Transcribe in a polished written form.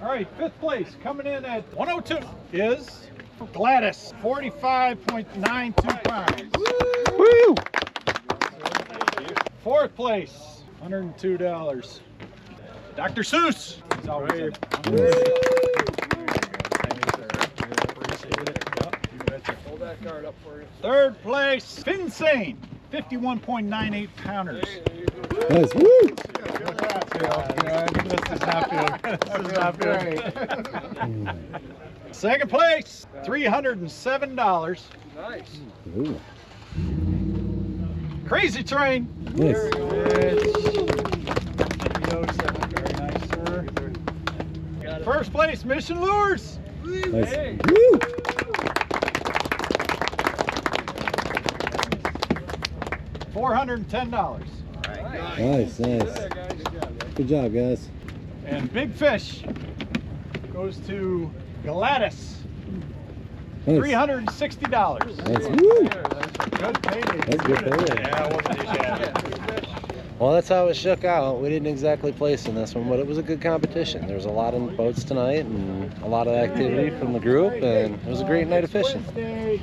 All right, fifth place coming in at 102 is Gladys, 45.92 pounds. Woo! Fourth place, $102. Dr. Seuss. He's always in. Hold that card up for you. Third place, Finsane, 51.98 pounders. Nice. Woo! This is not good. This is not good. Second place, $307. Nice. Ooh. Crazy Train. Nice. Very nice, sir. First place, Mission Lures. Nice. Hey. Woo! $410. Nice, nice. Good job, guys. And Big Fish goes to Gladys, Nice. $360. Nice. Woo! Good payday. That's good payday. Yeah, it wasn't too shabby. Well, that's how it shook out. We didn't exactly place in this one, but it was a good competition. There was a lot of boats tonight and a lot of activity from the group, and it was a great night of fishing. Wednesday.